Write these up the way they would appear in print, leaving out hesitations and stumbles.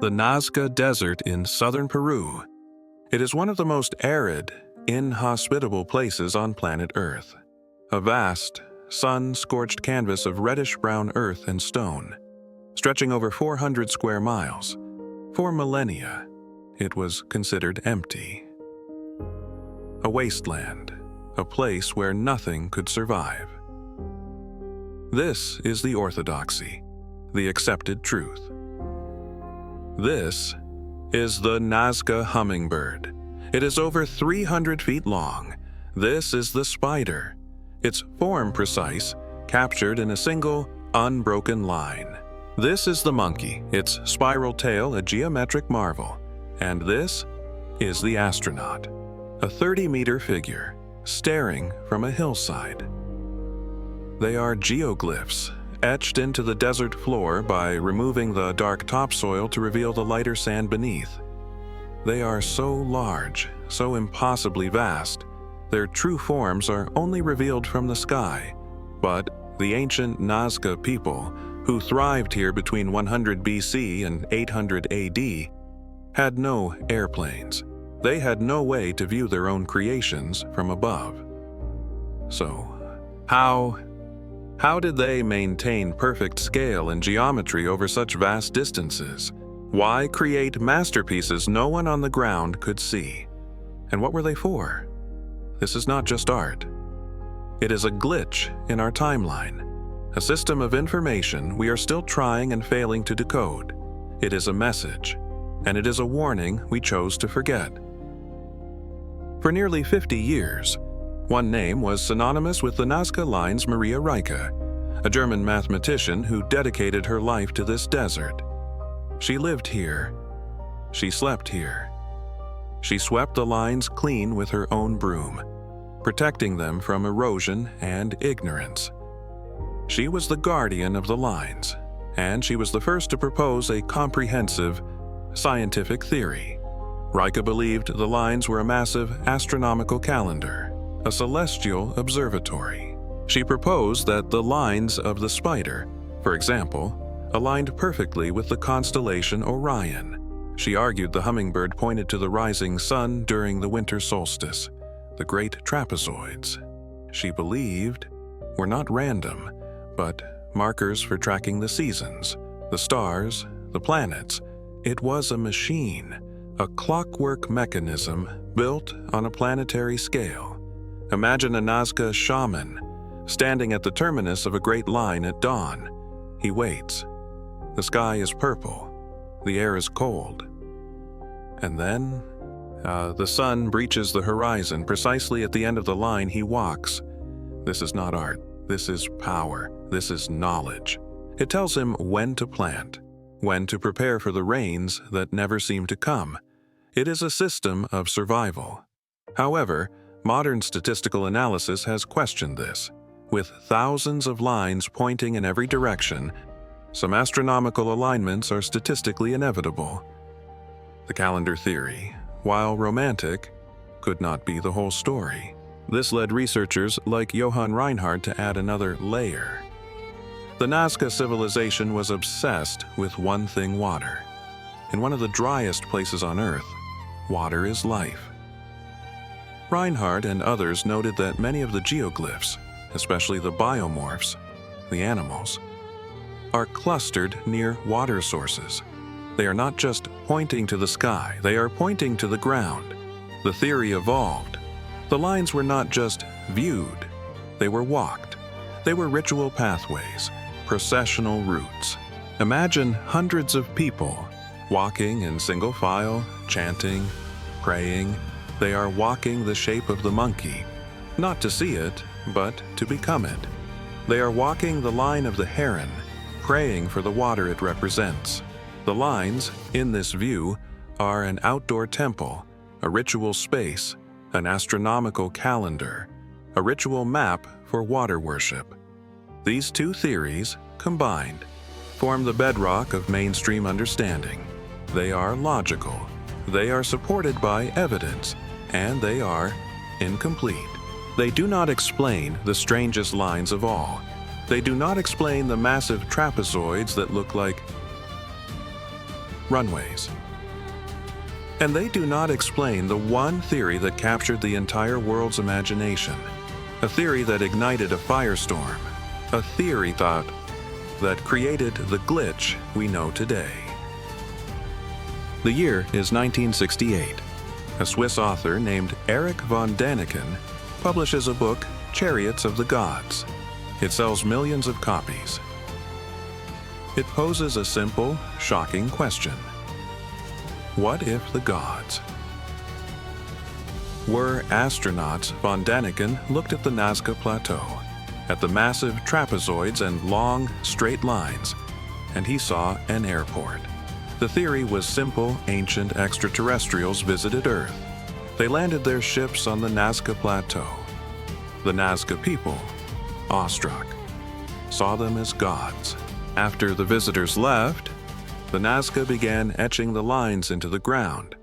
The Nazca Desert in southern Peru. It is one of the most arid, inhospitable places on planet Earth. A vast, sun-scorched canvas of reddish-brown earth and stone, stretching over 400 square miles. For millennia, it was considered empty. A wasteland, a place where nothing could survive. This is the orthodoxy, the accepted truth. This is the Nazca hummingbird. It is over 300 feet long. This is the spider, its form precise, captured in a single, unbroken line. This is the monkey, its spiral tail a geometric marvel. And this is the astronaut, a 30-meter figure, staring from a hillside. They are geoglyphs, etched into the desert floor by removing the dark topsoil to reveal the lighter sand beneath. They are so large, so impossibly vast, their true forms are only revealed from the sky. But the ancient Nazca people, who thrived here between 100 BC and 800 AD, had no airplanes. They had no way to view their own creations from above. So, how did they maintain perfect scale and geometry over such vast distances? Why create masterpieces no one on the ground could see? And what were they for? This is not just art. It is a glitch in our timeline, a system of information we are still trying and failing to decode. It is a message, and it is a warning we chose to forget. For nearly 50 years, one name was synonymous with the Nazca Lines' Maria Rieke, a German mathematician who dedicated her life to this desert. She lived here. She slept here. She swept the lines clean with her own broom, protecting them from erosion and ignorance. She was the guardian of the lines, and she was the first to propose a comprehensive, scientific theory. Rieke believed the lines were a massive astronomical calendar, a celestial observatory. She proposed that the lines of the spider, for example, aligned perfectly with the constellation Orion. She argued the hummingbird pointed to the rising sun during the winter solstice, the great trapezoids. She believed were not random, but markers for tracking the seasons, the stars, the planets. It was a machine, a clockwork mechanism built on a planetary scale. Imagine a Nazca shaman standing at the terminus of a great line at dawn. He waits. The sky is purple. The air is cold. And then, the sun breaches the horizon. Precisely at the end of the line, he walks. This is not art. This is power. This is knowledge. It tells him when to plant, when to prepare for the rains that never seem to come. It is a system of survival. However, modern statistical analysis has questioned this. With thousands of lines pointing in every direction, some astronomical alignments are statistically inevitable. The calendar theory, while romantic, could not be the whole story. This led researchers like Johann Reinhardt to add another layer. The Nazca civilization was obsessed with one thing: water. In one of the driest places on Earth, water is life. Reinhardt and others noted that many of the geoglyphs, especially the biomorphs, the animals, are clustered near water sources. They are not just pointing to the sky, they are pointing to the ground. The theory evolved. The lines were not just viewed, they were walked. They were ritual pathways, processional routes. Imagine hundreds of people walking in single file, chanting, praying. They are walking the shape of the monkey, not to see it, but to become it. They are walking the line of the heron, praying for the water it represents. The lines, in this view, are an outdoor temple, a ritual space, an astronomical calendar, a ritual map for water worship. These two theories, combined, form the bedrock of mainstream understanding. They are logical, they are supported by evidence, and they are incomplete. They do not explain the strangest lines of all. They do not explain the massive trapezoids that look like runways. And they do not explain the one theory that captured the entire world's imagination, a theory that ignited a firestorm, a theory thought that created the glitch we know today. The year is 1968. A Swiss author named Erich von Däniken publishes a book, Chariots of the Gods. It sells millions of copies. It poses a simple, shocking question. What if the gods were astronauts? Von Däniken looked at the Nazca Plateau, at the massive trapezoids and long, straight lines, and he saw an airport. The theory was simple. Ancient extraterrestrials visited Earth. They landed their ships on the Nazca Plateau. The Nazca people, awestruck, saw them as gods. After the visitors left, the Nazca began etching the lines into the ground,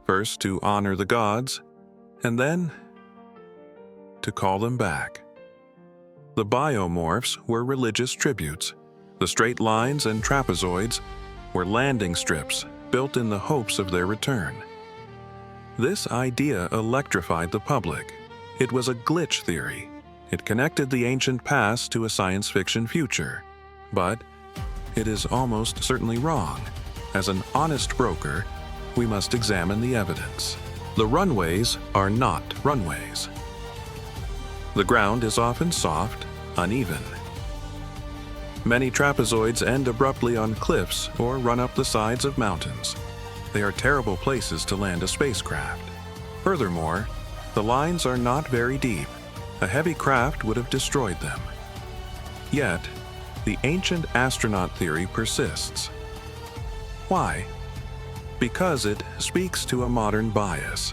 first to honor the gods, and then to call them back. The biomorphs were religious tributes. The straight lines and trapezoids were landing strips built in the hopes of their return. This idea electrified the public. It was a glitch theory. It connected the ancient past to a science fiction future. But it is almost certainly wrong. As an honest broker, we must examine the evidence. The runways are not runways. The ground is often soft, uneven. Many trapezoids end abruptly on cliffs or run up the sides of mountains. They are terrible places to land a spacecraft. Furthermore, the lines are not very deep. A heavy craft would have destroyed them. Yet, the ancient astronaut theory persists. Why? Because it speaks to a modern bias.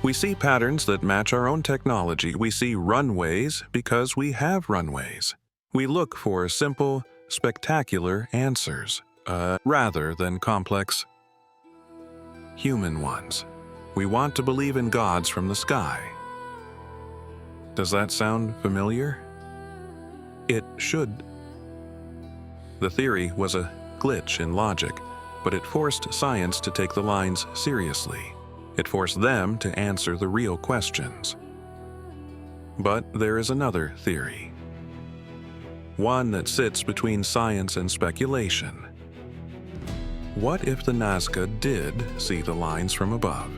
We see patterns that match our own technology. We see runways because we have runways. We look for simple, spectacular answers, rather than complex, human ones. We want to believe in gods from the sky. Does that sound familiar? It should. The theory was a glitch in logic, but it forced science to take the lines seriously. It forced them to answer the real questions. But there is another theory. One that sits between science and speculation. What if the Nazca did see the lines from above?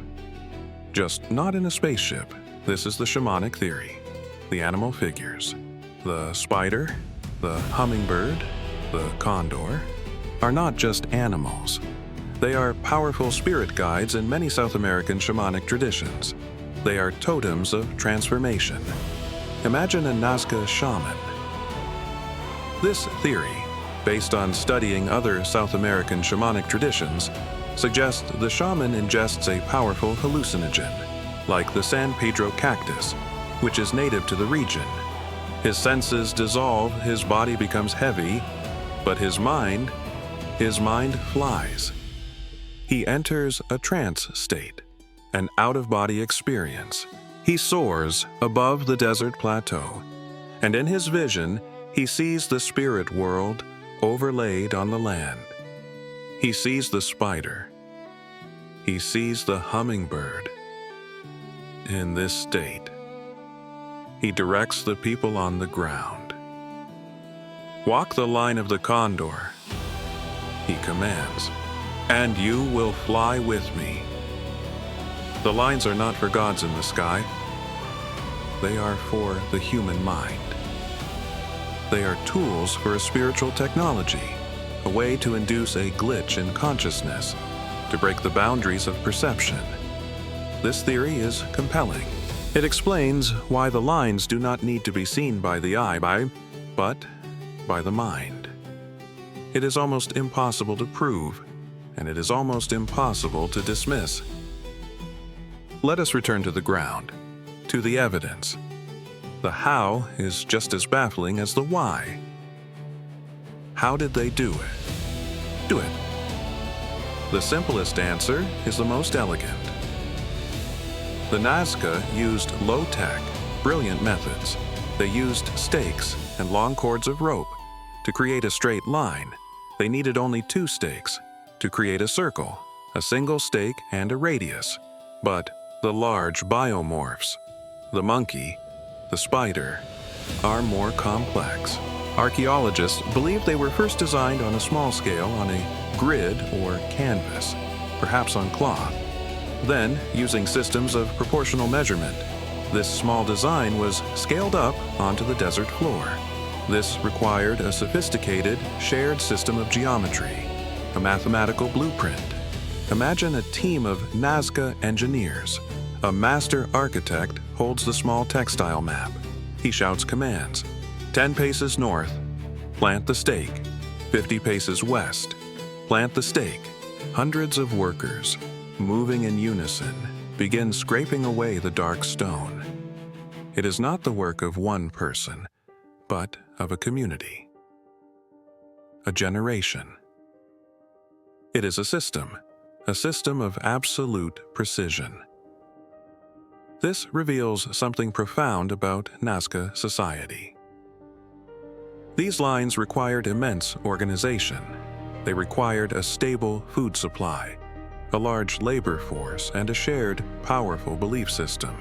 Just not in a spaceship. This is the shamanic theory. The animal figures. The spider, the hummingbird, the condor, are not just animals. They are powerful spirit guides in many South American shamanic traditions. They are totems of transformation. Imagine a Nazca shaman. This theory, based on studying other South American shamanic traditions, suggests the shaman ingests a powerful hallucinogen, like the San Pedro cactus, which is native to the region. His senses dissolve, his body becomes heavy, but his mind flies. He enters a trance state, an out-of-body experience. He soars above the desert plateau, and in his vision, he sees the spirit world overlaid on the land. He sees the spider. He sees the hummingbird. In this state, he directs the people on the ground. Walk the line of the condor, he commands, and you will fly with me. The lines are not for gods in the sky. They are for the human mind. They are tools for a spiritual technology, a way to induce a glitch in consciousness, to break the boundaries of perception. This theory is compelling. It explains why the lines do not need to be seen by the eye, but by the mind. It is almost impossible to prove, and it is almost impossible to dismiss. Let us return to the ground, to the evidence. The how is just as baffling as the why. How did they do it? The simplest answer is the most elegant. The Nazca used low-tech, brilliant methods. They used stakes and long cords of rope to create a straight line. They needed only 2 stakes to create a circle, a single stake, and a radius. But the large biomorphs, the monkey, the spider, are more complex. Archaeologists believe they were first designed on a small scale on a grid or canvas, perhaps on cloth. Then, using systems of proportional measurement, this small design was scaled up onto the desert floor. This required a sophisticated, shared system of geometry, a mathematical blueprint. Imagine a team of Nazca engineers. A master architect holds the small textile map. He shouts commands. 10 paces north, plant the stake. 50 paces west, plant the stake. Hundreds of workers, moving in unison, begin scraping away the dark stone. It is not the work of one person, but of a community. A generation. It is a system of absolute precision. This reveals something profound about Nazca society. These lines required immense organization. They required a stable food supply, a large labor force, and a shared, powerful belief system.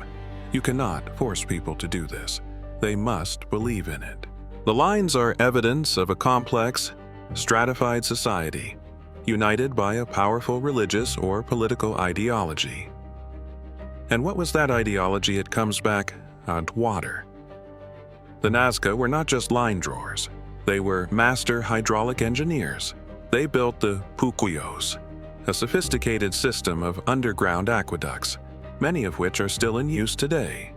You cannot force people to do this. They must believe in it. The lines are evidence of a complex, stratified society, united by a powerful religious or political ideology. And what was that ideology? It comes back on water. The Nazca were not just line drawers. They were master hydraulic engineers. They built the puquillos, a sophisticated system of underground aqueducts, many of which are still in use today.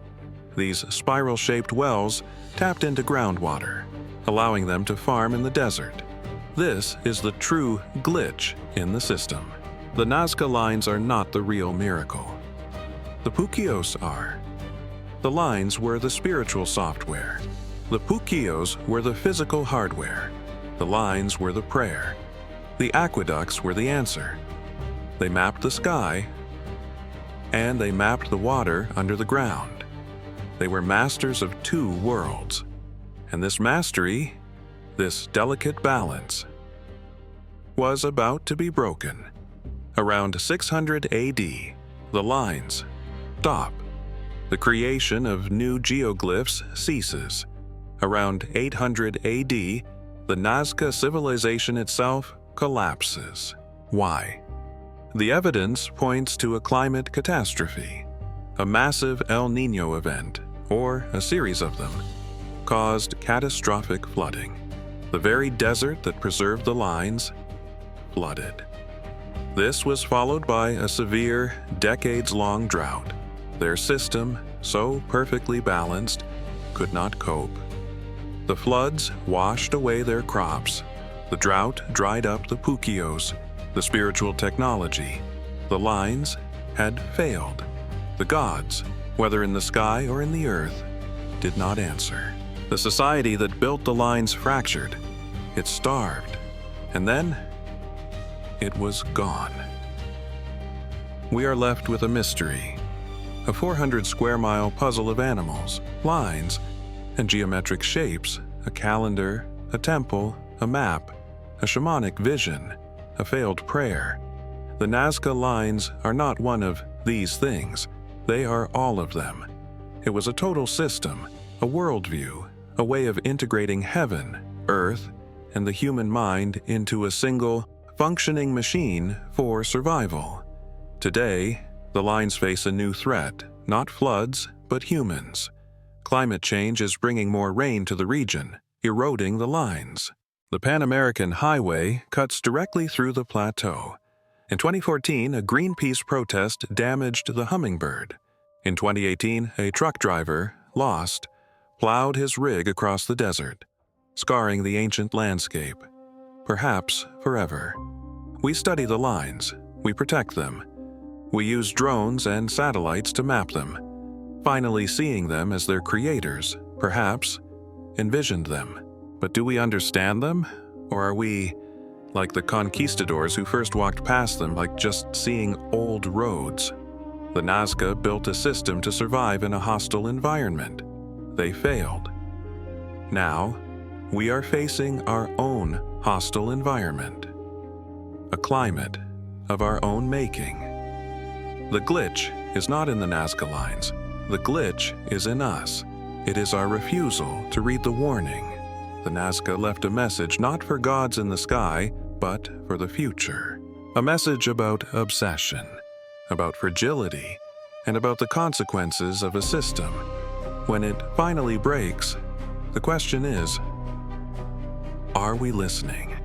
These spiral-shaped wells tapped into groundwater, allowing them to farm in the desert. This is the true glitch in the system. The Nazca lines are not the real miracle. The puquillos are. The lines were the spiritual software. The puquillos were the physical hardware. The lines were the prayer. The aqueducts were the answer. They mapped the sky, and they mapped the water under the ground. They were masters of two worlds. And this mastery, this delicate balance, was about to be broken. Around 600 AD, the lines stop. The creation of new geoglyphs ceases. Around 800 AD, the Nazca civilization itself collapses. Why? The evidence points to a climate catastrophe. A massive El Niño event, or a series of them, caused catastrophic flooding. The very desert that preserved the lines flooded. This was followed by a severe, decades-long drought. Their system, so perfectly balanced, could not cope. The floods washed away their crops. The drought dried up the puquillos, the spiritual technology. The lines had failed. The gods, whether in the sky or in the earth, did not answer. The society that built the lines fractured. It starved. And then, it was gone. We are left with a mystery. A 400-square-mile puzzle of animals, lines, and geometric shapes, a calendar, a temple, a map, a shamanic vision, a failed prayer. The Nazca lines are not one of these things. They are all of them. It was a total system, a worldview, a way of integrating heaven, earth, and the human mind into a single, functioning machine for survival. Today, the lines face a new threat, not floods, but humans. Climate change is bringing more rain to the region, eroding the lines. The Pan American Highway cuts directly through the plateau. In 2014, a Greenpeace protest damaged the hummingbird. In 2018, a truck driver, lost, plowed his rig across the desert, scarring the ancient landscape, perhaps forever. We study the lines. We protect them. We use drones and satellites to map them, finally seeing them as their creators, perhaps, envisioned them. But do we understand them? Or are we, like the conquistadors who first walked past them, like just seeing old roads? The Nazca built a system to survive in a hostile environment. They failed. Now, we are facing our own hostile environment. a climate of our own making. The glitch is not in the Nazca Lines. The glitch is in us. It is our refusal to read the warning. The Nazca left a message not for gods in the sky, but for the future. A message about obsession, about fragility, and about the consequences of a system. When it finally breaks, the question is, are we listening?